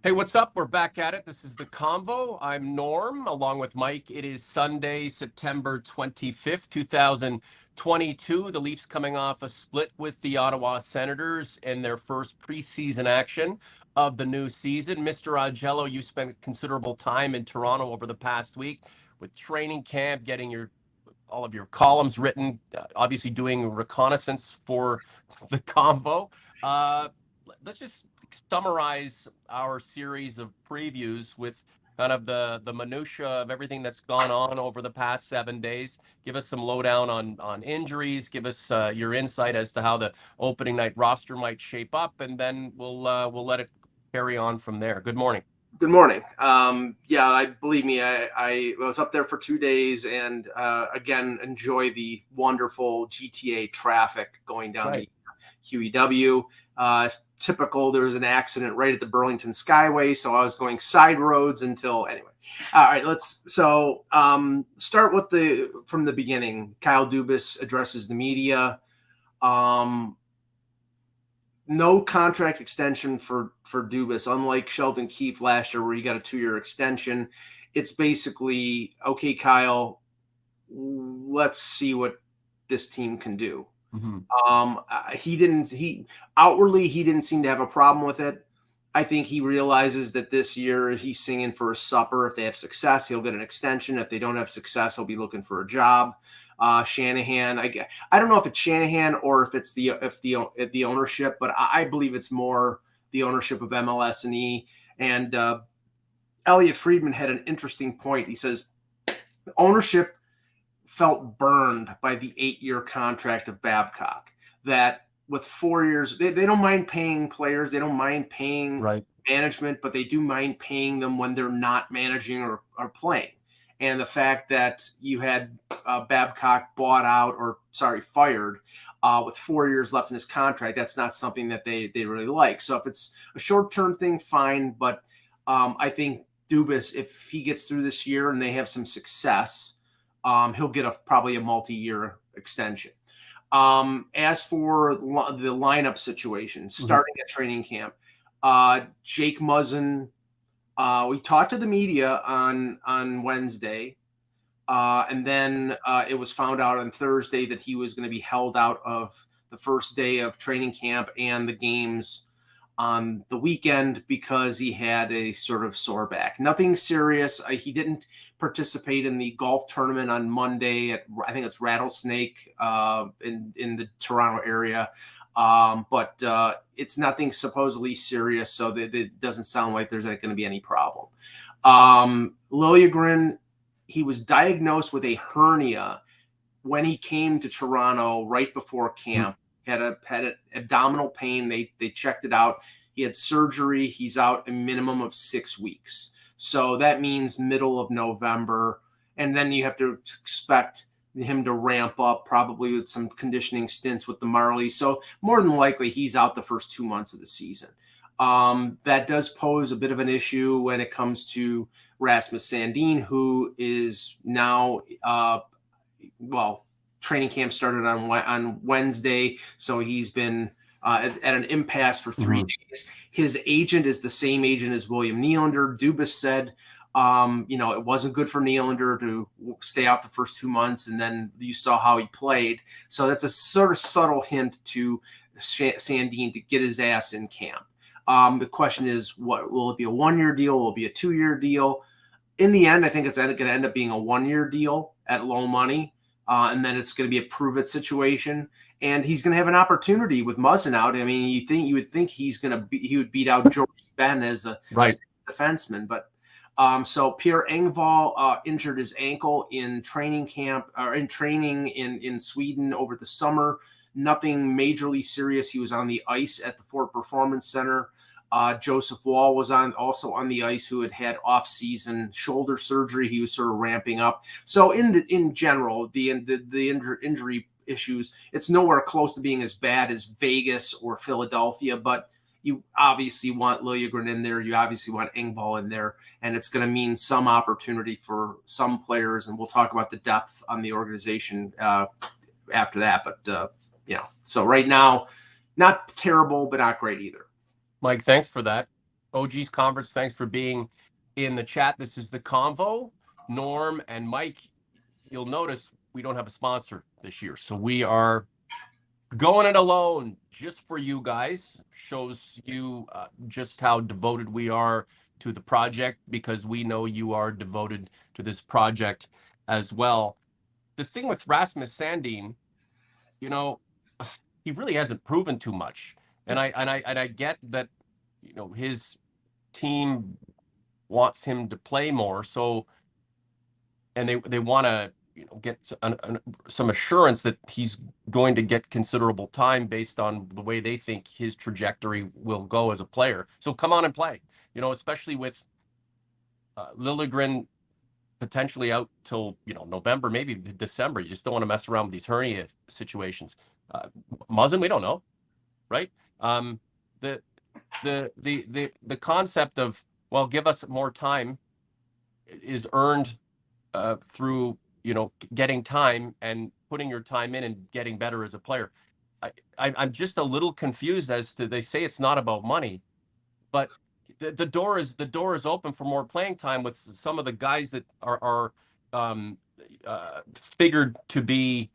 Hey, what's up? We're back at it. This is the Convo. I'm Norm, along with Mike. It is Sunday, September 25th, 2022. The Leafs coming off a split with the Ottawa Senators in their first preseason action of the new season. Mr. Augello, you spent considerable time in Toronto over the past week with training camp, getting all of your columns written, obviously doing reconnaissance for the Convo. Uh, let's just summarize our series of previews with kind of the minutia of everything that's gone on over the past 7 days. Give us some lowdown on injuries. Give us your insight as to how the opening night roster might shape up, and then we'll let it carry on from there. Good morning. Good morning. I believe me, I was up there for 2 days, and again, enjoy the wonderful GTA traffic going down Right. the QEW. Typical, there was an accident right at the Burlington Skyway, so I was going side roads until anyway. All right, let's start from the beginning. Kyle Dubas addresses the media. No contract extension for Dubas, unlike Sheldon Keefe last year where he got a 2-year extension. It's basically, okay, Kyle, let's see what this team can do. Mm-hmm. He outwardly didn't seem to have a problem with it. I think he realizes that this year he's singing for a supper. If they have success, he'll get an extension. If they don't have success, he'll be looking for a job. Shanahan, I don't know if it's Shanahan or if it's the ownership, but I believe it's more the ownership of MLS and E. And Elliot Friedman had an interesting point. He says ownership felt burned by the 8-year contract of Babcock. That with 4 years, they don't mind paying players, they don't mind paying management, but they do mind paying them when they're not managing or playing. And the fact that you had Babcock fired with 4 years left in his contract, that's not something that they really like. So if it's a short-term thing, fine. But I think Dubas, if he gets through this year and they have some success, he'll get probably a multi-year extension. As for the lineup situation, starting at training camp, Jake Muzzin, we talked to the media on Wednesday, and then it was found out on Thursday that he was going to be held out of the first day of training camp and the games on the weekend because he had a sort of sore back. Nothing serious. He didn't participate in the golf tournament on Monday at, I think it's Rattlesnake in the Toronto area. But it's nothing supposedly serious, so it doesn't sound like there's going to be any problem. Liljegren, he was diagnosed with a hernia when he came to Toronto right before camp. Had an abdominal pain. They checked it out. He had surgery. He's out a minimum of 6 weeks. So that means middle of November. And then you have to expect him to ramp up probably with some conditioning stints with the Marlies. So more than likely he's out the first 2 months of the season. That does pose a bit of an issue when it comes to Rasmus Sandeen, who is now, training camp started on Wednesday, so he's been at an impasse for 3 days. His agent is the same agent as William Nylander. Dubas said, it wasn't good for Nylander to stay out the first 2 months, and then you saw how he played. So that's a sort of subtle hint to Sandeen to get his ass in camp. The question is, what will it be, a 1-year deal? Will it be a 2-year deal? In the end, I think it's going to end up being a 1-year deal at low money. And then it's going to be a prove-it situation, and he's going to have an opportunity with Muzzin out. I mean, you would think he would beat out Jordy Ben as a defenseman, but so Pierre Engvall injured his ankle in training camp or in training in Sweden over the summer. Nothing majorly serious. He was on the ice at the Fort Performance Center. Joseph Wall was also on the ice, who had off-season shoulder surgery. He was sort of ramping up. So in general, the injury issues, it's nowhere close to being as bad as Vegas or Philadelphia, but you obviously want Liljegren in there. You obviously want Engvall in there, and it's going to mean some opportunity for some players, and we'll talk about the depth on the organization after that. But, so right now, not terrible, but not great either. Mike, thanks for that. OG's Converts, thanks for being in the chat. This is the Convo. Norm and Mike, you'll notice we don't have a sponsor this year, so we are going it alone just for you guys. Shows you just how devoted we are to the project, because we know you are devoted to this project as well. The thing with Rasmus Sandeen, you know, he really hasn't proven too much, and I get that, his team wants him to play more, so, and they want to, get some assurance that he's going to get considerable time based on the way they think his trajectory will go as a player. So come on and play, especially with Liljegren potentially out till November, maybe December. You just don't want to mess around with these hernia situations. Muzzin, we don't know, right? The the concept of, well, give us more time is earned through getting time and putting your time in and getting better as a player. I'm just a little confused as to, they say it's not about money, but the door is open for more playing time with some of the guys that are figured to be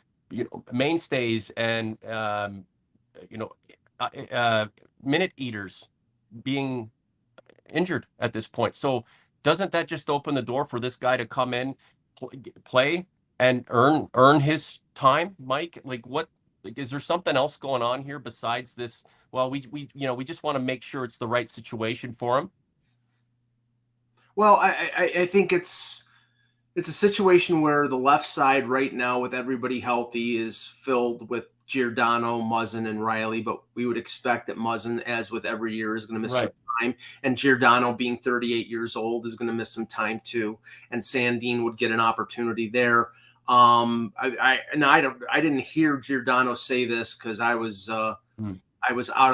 mainstays and minute eaters being injured at this point. So doesn't that just open the door for this guy to come in, play, and earn his time, Mike? Like, what, like, is there something else going on here besides this? Well, we just want to make sure it's the right situation for him. Well, I think it's a situation where the left side right now, with everybody healthy, is filled with Giordano, Muzzin, and Riley. But we would expect that Muzzin, as with every year, is going to miss some time. And Giordano, being 38 years old, is going to miss some time too. And Sandeen would get an opportunity there. I didn't hear Giordano say this because I was out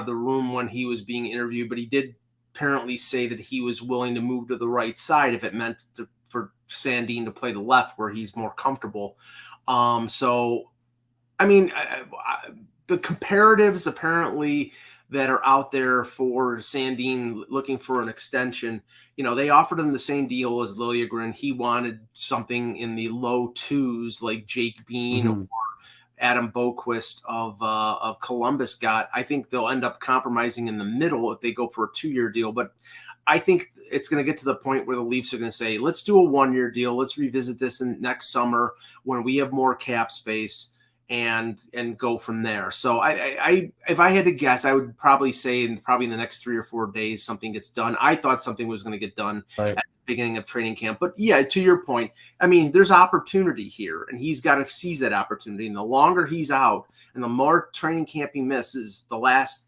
of the room when he was being interviewed, but he did apparently say that he was willing to move to the right side if it meant for Sandeen to play the left where he's more comfortable. So, I mean, the comparatives apparently that are out there for Sandeen looking for an extension, they offered him the same deal as Liljegren. He wanted something in the low twos like Jake Bean or Adam Boquist of Columbus got. I think they'll end up compromising in the middle if they go for a 2-year deal. But I think it's going to get to the point where the Leafs are going to say, let's do a 1-year deal. Let's revisit this next summer when we have more cap space and go from there. So I if I had to guess, I would probably say in the next 3 or 4 days, something gets done. I thought something was going to get done at the beginning of training camp. But yeah, to your point, I mean, there's opportunity here, and he's got to seize that opportunity. And the longer he's out and the more training camp he misses, the less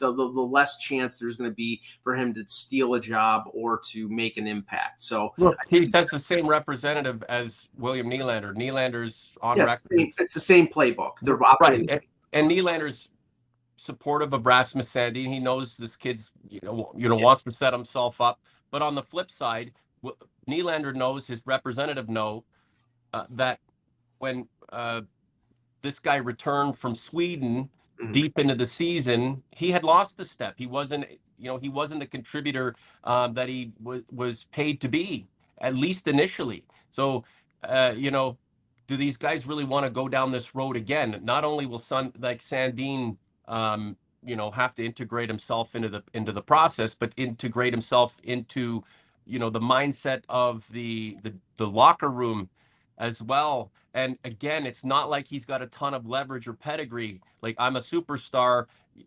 chance there's going to be for him to steal a job or to make an impact. So look, he says the same representative as William Nylander. Nylander's on record. It's the same playbook. They're right. And Nylander's supportive of Rasmus Sandeen. He knows this kid's, wants to set himself up. But on the flip side, Nylander knows, his representative that when this guy returned from Sweden deep into the season, he had lost the step. He wasn't, he wasn't the contributor that he was paid to be, at least initially. So, do these guys really want to go down this road again? Not only will Sandeen, have to integrate himself into the process, but integrate himself into, the mindset of the locker room as well. And again, it's not like he's got a ton of leverage or pedigree. Like, I'm a superstar.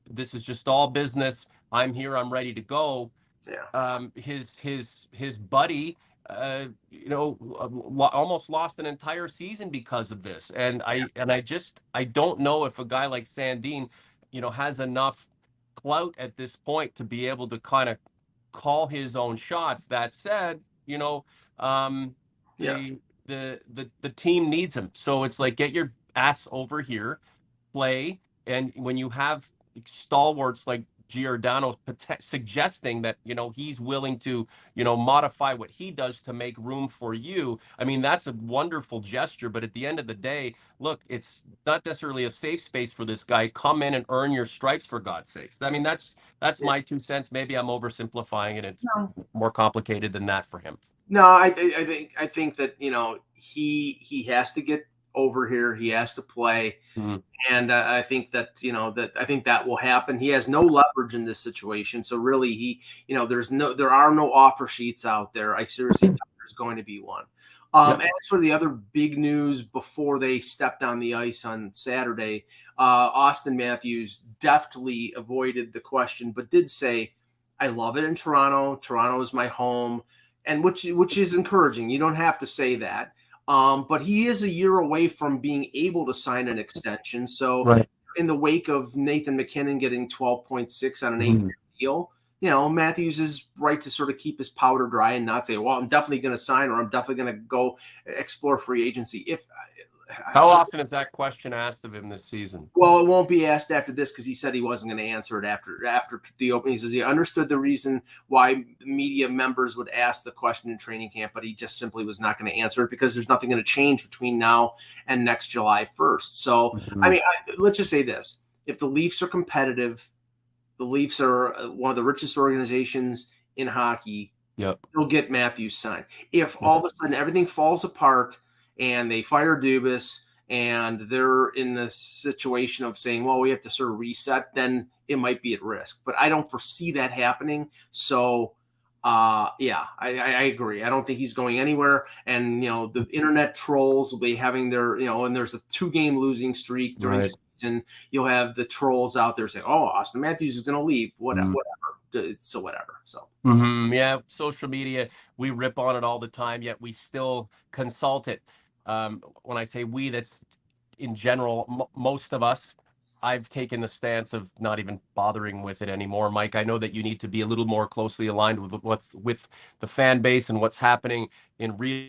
This is just all business. I'm here. I'm ready to go. Yeah. His buddy, almost lost an entire season because of this. And I don't know if a guy like Sandeen, has enough clout at this point to be able to kind of call his own shots. That said, the team needs him. So it's like, get your ass over here, play. And when you have stalwarts like Giordano suggesting that, he's willing to, modify what he does to make room for you. I mean, that's a wonderful gesture, but at the end of the day, look, it's not necessarily a safe space for this guy. Come in and earn your stripes, for God's sakes. I mean, that's my 2 cents. Maybe I'm oversimplifying it. It's more complicated than that for him. No, I think that he has to get over here. He has to play, and I think that I think that will happen. He has no leverage in this situation, so really there are no offer sheets out there. I seriously doubt there's going to be one. As for the other big news before they stepped on the ice on Saturday, Austin Matthews deftly avoided the question, but did say, "I love it in Toronto. Toronto is my home." And which is encouraging. You don't have to say that. But he is a year away from being able to sign an extension. So in the wake of Nathan McKinnon getting 12.6 on an 8-year deal, Matthews is right to sort of keep his powder dry and not say, well, I'm definitely going to sign, or I'm definitely going to go explore free agency. How often is that question asked of him this season? Well, it won't be asked after this, because he said he wasn't going to answer it after the opening. He says he understood the reason why media members would ask the question in training camp, but he just simply was not going to answer it because there's nothing going to change between now and next July 1st. So, I mean, let's just say this. If the Leafs are competitive, the Leafs are one of the richest organizations in hockey, they'll get Matthews signed. If all of a sudden everything falls apart and they fire Dubas and they're in the situation of saying, well, we have to sort of reset, then it might be at risk. But I don't foresee that happening. So, I agree. I don't think he's going anywhere. And, the internet trolls will be having their, and there's a 2-game losing streak during the season. You'll have the trolls out there saying, oh, Austin Matthews is going to leave, whatever. So whatever. So yeah, social media, we rip on it all the time, yet we still consult it. When I say we, that's in general, most of us. I've taken the stance of not even bothering with it anymore. Mike, I know that you need to be a little more closely aligned with what's with the fan base and what's happening in real.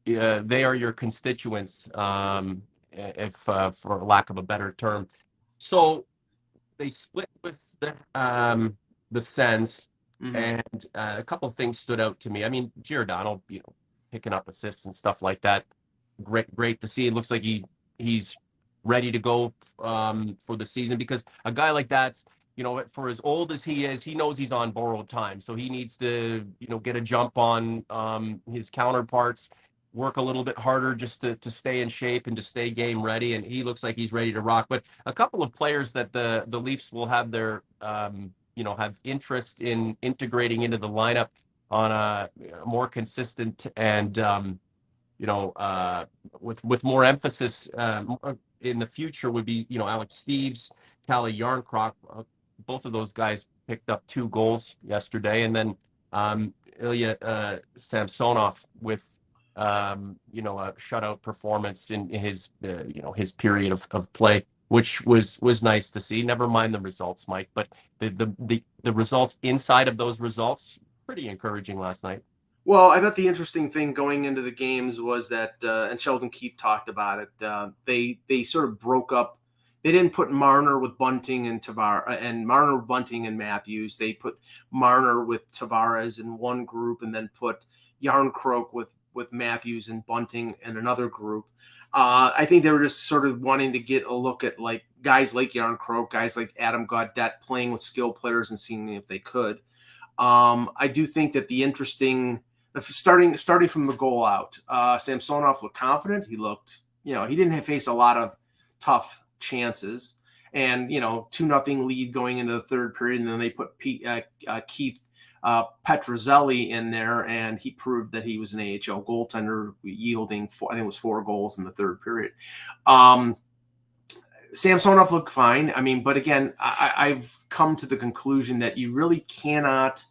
They are your constituents, if for lack of a better term. So they split with the Sens. And a couple of things stood out to me. I mean, Giordano, picking up assists and stuff like that. Great to see. It looks like he's ready to go for the season, because a guy like that, for as old as he is, he knows he's on borrowed time. So he needs to, get a jump on his counterparts, work a little bit harder just to stay in shape and to stay game ready. And he looks like he's ready to rock. But a couple of players that the Leafs will have their have interest in integrating into the lineup on a more consistent and, with more emphasis in the future would be, Alex Steeves, Calle Yarncroc. Both of those guys picked up 2 goals yesterday. And then Ilya Samsonov with, a shutout performance in his, his period of play, which was nice to see. Never mind the results, Mike, but the results inside of those results, pretty encouraging last night. Well, I thought the interesting thing going into the games was that, and Sheldon Keefe talked about it, they sort of broke up. They didn't put Marner with Bunting and Marner with Bunting and Matthews. They put Marner with Tavares in one group, and then put Yarncroc with Matthews and Bunting in another group. I think they were just sort of wanting to get a look at guys like Yarncroc, guys like Adam Gaudette playing with skill players and seeing if they could. I do think that the interesting, starting from the goal out, Samsonov looked confident. He looked, he didn't face a lot of tough chances, and 2-0 lead going into the third period, and then they put Keith Petruzzelli in there, and he proved that he was an AHL goaltender, yielding 4 goals in the third period. Samsonov looked fine. I mean, but again, I've come to the conclusion that you really cannot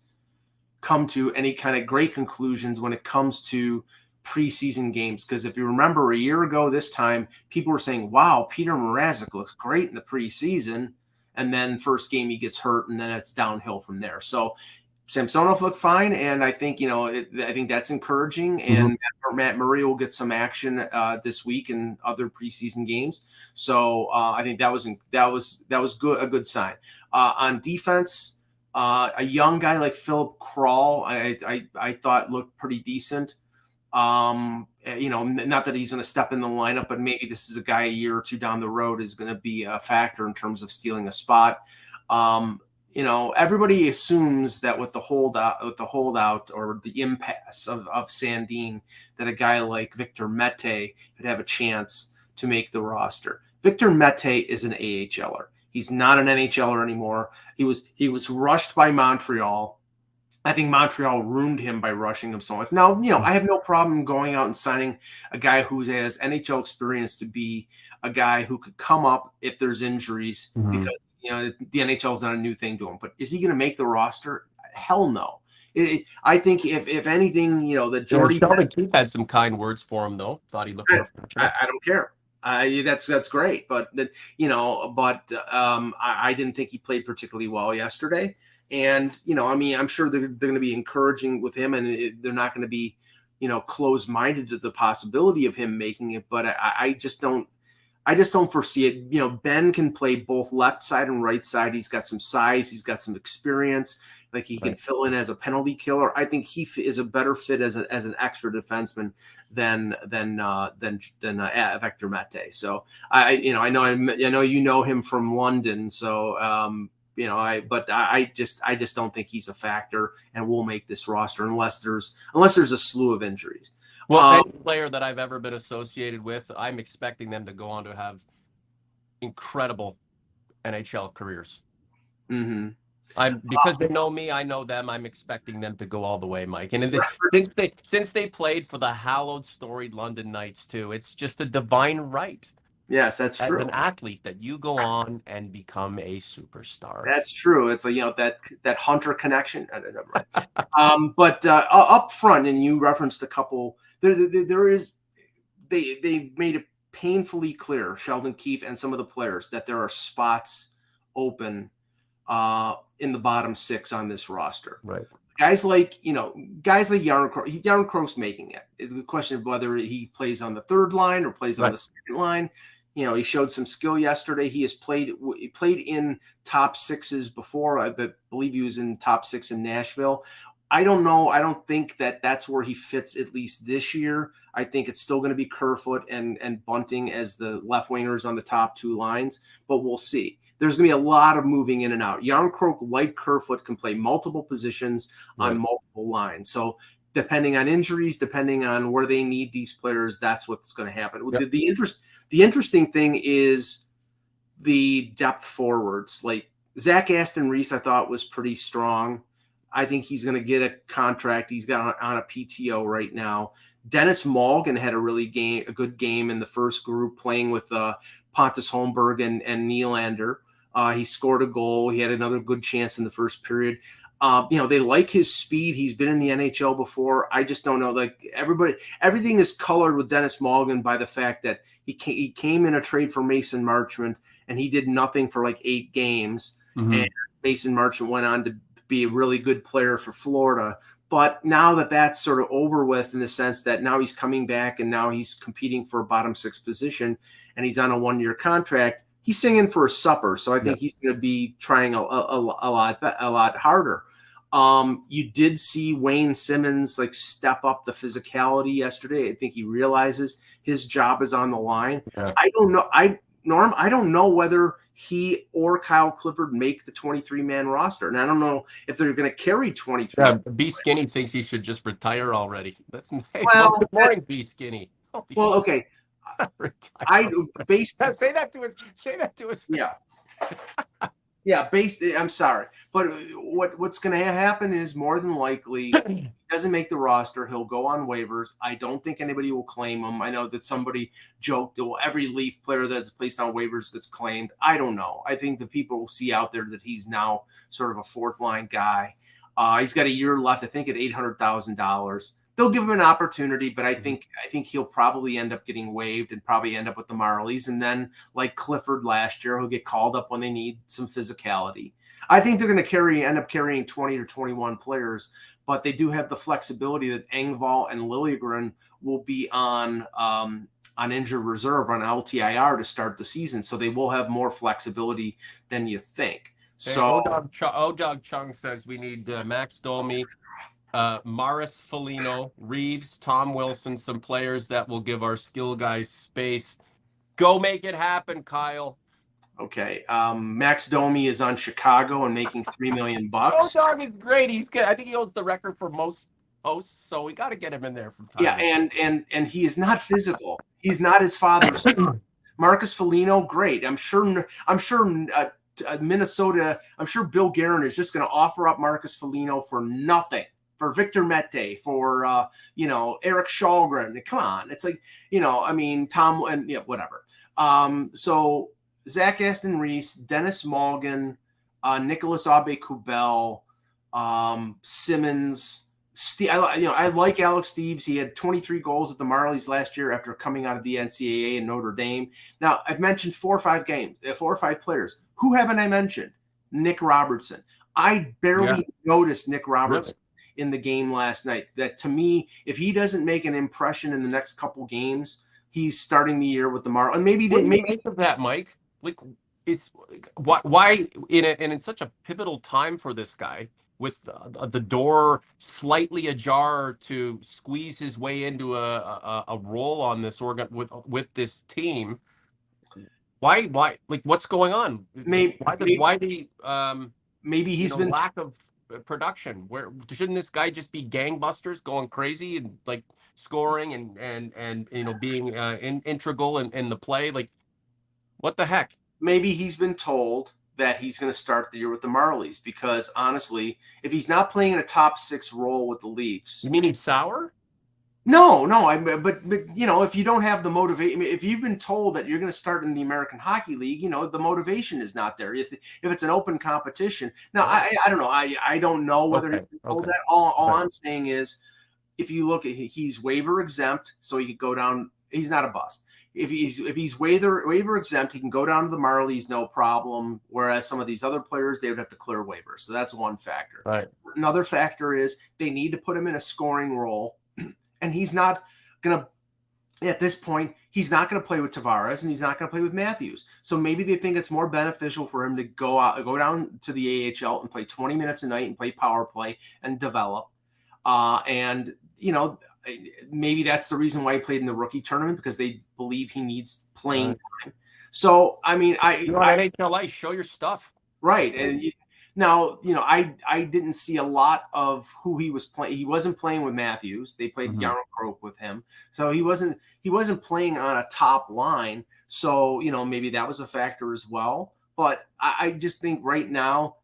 come to any kind of great conclusions when it comes to preseason games. Because if you remember a year ago this time, people were saying, wow, Peter Mrazek looks great in the preseason. And then first game he gets hurt, and then it's downhill from there. So Samsonov looked fine, and I think I think that's encouraging. And Matt Murray will get some action this week in other preseason games, so I think that was good, a good sign. On defense, a young guy like Philip Krall, I thought looked pretty decent. Not that he's going to step in the lineup, but maybe this is a guy a year or two down the road is going to be a factor in terms of stealing a spot. Everybody assumes that with the holdout or the impasse of Sandeen, that a guy like Victor Mete could have a chance to make the roster. Victor Mete is an AHLer. He's not an NHLer anymore. He was rushed by Montreal. I think Montreal ruined him by rushing him so much. Now, I have no problem going out and signing a guy who has NHL experience to be a guy who could come up if there's injuries because, the NHL is not a new thing to him. But is he going to make the roster? Hell no. I think if anything, that Jordy Sheldon Keefe had some kind words for him, though. Thought he looked professional. I don't care. That's great, but I didn't think he played particularly well yesterday. And I'm sure they're going to be encouraging with him, and they're not going to be closed-minded to the possibility of him making it. But I just don't foresee it. Ben can play both left side and right side. He's got some size. He's got some experience. Like he can fill in as a penalty killer. I think he is a better fit as an extra defenseman than Victor Mete. So I know him from London. So I just don't think he's a factor and will make this roster unless there's a slew of injuries. Well, any player that I've ever been associated with, I'm expecting them to go on to have incredible NHL careers. Because they know me, I know them. I'm expecting them to go all the way, Mike. And since they played for the hallowed, storied London Knights too, it's just a divine right. Yes, that's true. As an athlete, that you go on and become a superstar. That's true. It's that Hunter connection. I don't know, but up front, and you referenced a couple. There is they made it painfully clear, Sheldon Keefe and some of the players, that there are spots open in the bottom six on this roster. Right. Guys like Jarnkrok's making it. It's the question of whether he plays on the third line or plays on the second line. He showed some skill yesterday. He played in top sixes before. I believe he was in top six in Nashville. I don't know. I don't think that's where he fits, at least this year. I think it's still going to be Kerfoot and Bunting as the left wingers on the top two lines, but we'll see. There's going to be a lot of moving in and out. Jarnkrok, like Kerfoot, can play multiple positions on multiple lines. So depending on injuries, depending on where they need these players, that's what's going to happen. Yep. The interesting thing is the depth forwards. Like Zach Aston Reese, I thought was pretty strong. I think he's going to get a contract. He's got on a PTO right now. Dennis Malgin had a good game in the first group, playing with Pontus Holmberg and Nylander. He scored a goal. He had another good chance in the first period. They like his speed. He's been in the NHL before. I just don't know. Like everything is colored with Dennis Malgin by the fact that he came in a trade for Mason Marchment, and he did nothing for like 8 games. And Mason Marchment went on to be a really good player for Florida. But now that that's sort of over with, in the sense that now he's coming back and now he's competing for a bottom 6 position, and he's on a 1-year contract, he's singing for a supper. So I think he's going to be trying a lot harder. You did see Wayne Simmons step up the physicality yesterday. I think he realizes his job is on the line. Yeah. I don't know. I don't know whether he or Kyle Clifford make the 23-man roster. And I don't know if they're going to carry 23. Yeah, B Skinny thinks he should just retire already. That's nice. Well, good morning, B Skinny. Well, okay. Say that to his Yeah. Yeah, I'm sorry. But what's going to happen is, more than likely, he doesn't make the roster. He'll go on waivers. I don't think anybody will claim him. I know that somebody joked, well, every Leaf player that's placed on waivers gets claimed. I don't know. I think the people will see out there that he's now sort of a fourth-line guy. He's got a year left, I think, at $800,000. they'll give him an opportunity, but I think he'll probably end up getting waived and probably end up with the Marlies. And then, like Clifford last year, he'll get called up when they need some physicality. I think they're going to end up carrying 20 or 21 players, but they do have the flexibility that Engvall and Liljegren will be on injured reserve on LTIR to start the season, so they will have more flexibility than you think. So Odog Chung says we need Max Domi, Maris Foligno, Reeves, Tom Wilson, some players that will give our skill guys space. Go make it happen, Kyle. Okay. Max Domi is on Chicago and making $3 million. Odog is great. He's good. I think he holds the record for most posts, so we got to get him in there from time. Yeah, and he is not physical. He's not his father's son. Marcus Foligno, great. I'm sure Minnesota. I'm sure Bill Guerin is just going to offer up Marcus Foligno for nothing. For Victor Mete, for Eric Shalgren. Come on, it's like I mean Tom and whatever. So Zach Aston Reese, Dennis Malgin, Nicholas Aube-Kubel, Simmons. I like Alex Steeves. He had 23 goals with the Marlies last year after coming out of the NCAA in Notre Dame. Now, I've mentioned 4 or 5 players. Who haven't I mentioned? Nick Robertson. I barely noticed Nick Robertson in the game last night. That, to me, if he doesn't make an impression in the next couple games, he's starting the year with the Marlies. And maybe think of that, Mike. Like, why in such a pivotal time for this guy, with the door slightly ajar to squeeze his way into a role on this with this team. Why like what's going on? Maybe he's been lack of production. Where shouldn't this guy just be gangbusters, going crazy and like scoring and being integral in the play? Like, what the heck? Maybe he's been told that he's going to start the year with the Marlies, because honestly, if he's not playing in a top 6 role with the Leafs, you mean he's sour? No. But if you don't have the motivation, if you've been told that you're going to start in the American Hockey League, the motivation is not there. If it's an open competition, now I don't know. I don't know whether he's told that. All I'm saying is, if you look at, he's waiver exempt, so he could go down. He's not a bust. If he's waiver exempt, he can go down to the Marlies, no problem. Whereas some of these other players, they would have to clear waivers. So that's one factor. Right. Another factor is they need to put him in a scoring role, and he's not gonna. At this point, he's not going to play with Tavares, and he's not going to play with Matthews. So maybe they think it's more beneficial for him to go down to the AHL and play 20 minutes a night and play power play and develop. Maybe that's the reason why he played in the rookie tournament, because they believe he needs playing time. So, I mean, you're on NHL Ice, show your stuff. Right. And I didn't see a lot of who he was playing. He wasn't playing with Matthews. They played Jarno Krook with him. So he wasn't playing on a top line. So, maybe that was a factor as well. But I just think right now,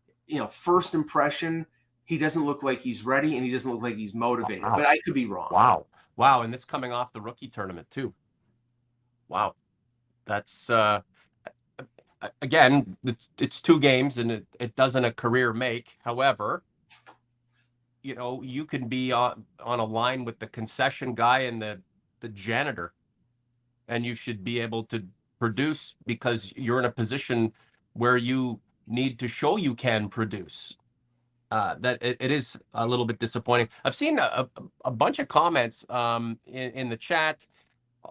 first impression, he doesn't look like he's ready, and he doesn't look like he's motivated. Wow. But I could be wrong. Wow. And this coming off the rookie tournament too. Wow. That's again, it's 2 games, and it doesn't a career make. However, you can be on a line with the concession guy and the janitor, and you should be able to produce, because you're in a position where you need to show you can produce. That it is a little bit disappointing. I've seen a bunch of comments in the chat,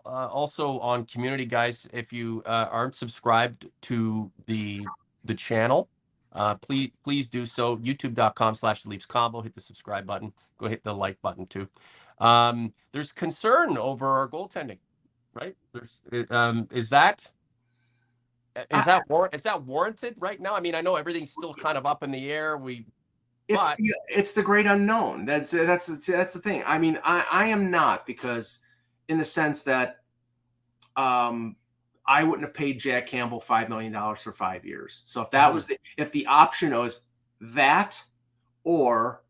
also on community, guys. If you aren't subscribed to the channel, please do so. YouTube.com/Leafs Convo. Hit the subscribe button. Go hit the like button too. There's concern over our goaltending, right? Is that warranted right now? I mean, I know everything's still kind of up in the air. It's the great unknown. That's the thing. I mean, I am not, because in the sense that I wouldn't have paid Jack Campbell $5 million for 5 years. So if that was if the option was that or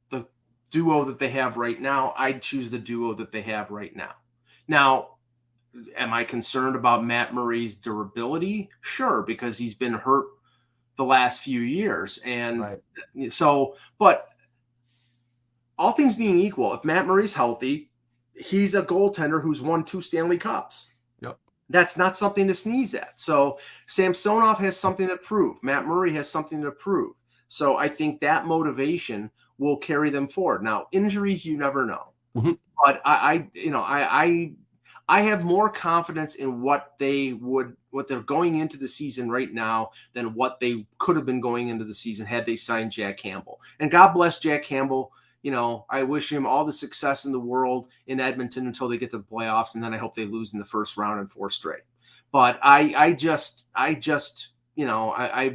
the duo that they have right now, I'd choose the duo that they have right now. Now, am I concerned about Matt Murray's durability? Sure, because he's been hurt the last few years. And so, but all things being equal, if Matt Murray's healthy, he's a goaltender who's won 2 Stanley Cups. Yep. That's not something to sneeze at. So Samsonov has something to prove. Matt Murray has something to prove. So I think that motivation will carry them forward. Now, injuries, you never know. Mm-hmm. But I have more confidence in what they're going into the season right now than what they could have been going into the season had they signed Jack Campbell. And God bless Jack Campbell. I wish him all the success in the world in Edmonton until they get to the playoffs, and then I hope they lose in the first round in 4 straight. But I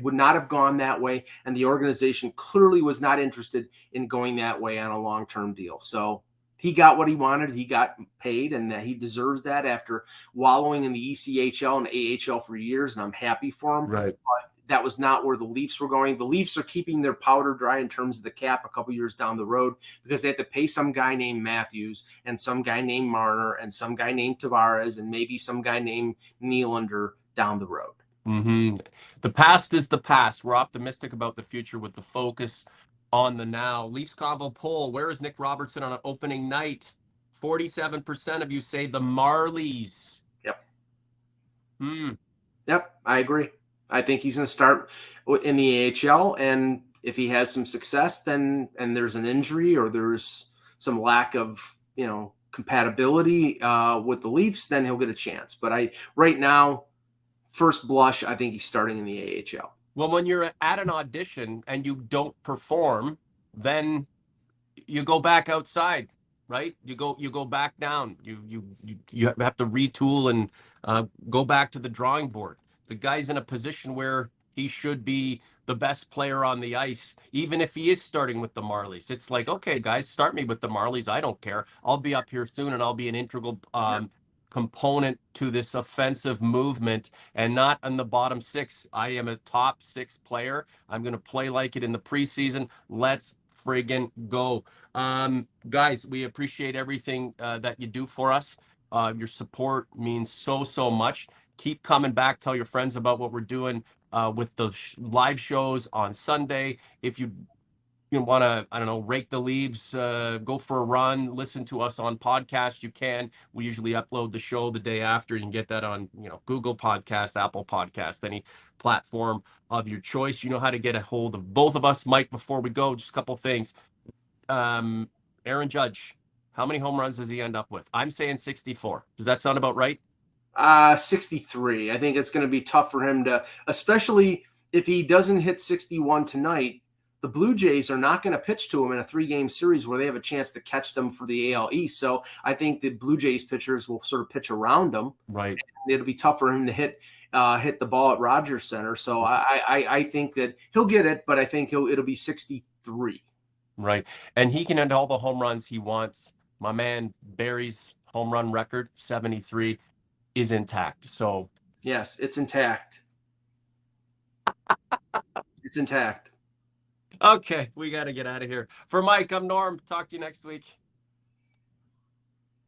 would not have gone that way, and the organization clearly was not interested in going that way on a long-term deal. So he got what he wanted. He got paid, and he deserves that after wallowing in the ECHL and AHL for years, and I'm happy for him. Right. But that was not where the Leafs were going. The Leafs are keeping their powder dry in terms of the cap a couple years down the road because they have to pay some guy named Matthews and some guy named Marner and some guy named Tavares and maybe some guy named Nylander down the road. Mm-hmm. The past is the past. We're optimistic about the future with the focus on the now. Leafs Convo poll: where is Nick Robertson on an opening night? 47% of you say the Marlies. Yep. Hmm. Yep, I agree. I think he's going to start in the AHL, and if he has some success, then and there's an injury or there's some lack of compatibility with the Leafs, then he'll get a chance. But right now, first blush, I think he's starting in the AHL. Well, when you're at an audition and you don't perform, then you go back outside, right? You go back down. You have to retool and go back to the drawing board. The guy's in a position where he should be the best player on the ice, even if he is starting with the Marlies. It's like, okay, guys, start me with the Marlies. I don't care. I'll be up here soon, and I'll be an integral component to this offensive movement and not in the bottom 6. I am a top 6 player. I'm going to play like it in the preseason. Let's friggin' go. Guys, we appreciate everything that you do for us. Your support means so much. Keep coming back. Tell your friends about what we're doing with the live shows on Sunday. If you want to, I don't know, rake the leaves, go for a run, listen to us on podcast, you can. We usually upload the show the day after. You can get that on, Google Podcast, Apple Podcast, any platform of your choice. You know how to get a hold of both of us. Mike, before we go, just a couple things. Aaron Judge, how many home runs does he end up with? I'm saying 64. Does that sound about right? 63. I think it's going to be tough for him to, especially if he doesn't hit 61 tonight. The Blue Jays are not going to pitch to him in a 3-game series where they have a chance to catch them for the AL East. So I think the Blue Jays pitchers will sort of pitch around him. Right. And it'll be tough for him to hit the ball at Rogers Center. So I think that he'll get it, but I think it'll be 63. Right. And he can end all the home runs he wants. My man Barry's home run record, 73, is intact. So yes, it's intact. It's intact. Okay, we got to get out of here. For Mike, I'm Norm. Talk to you next week.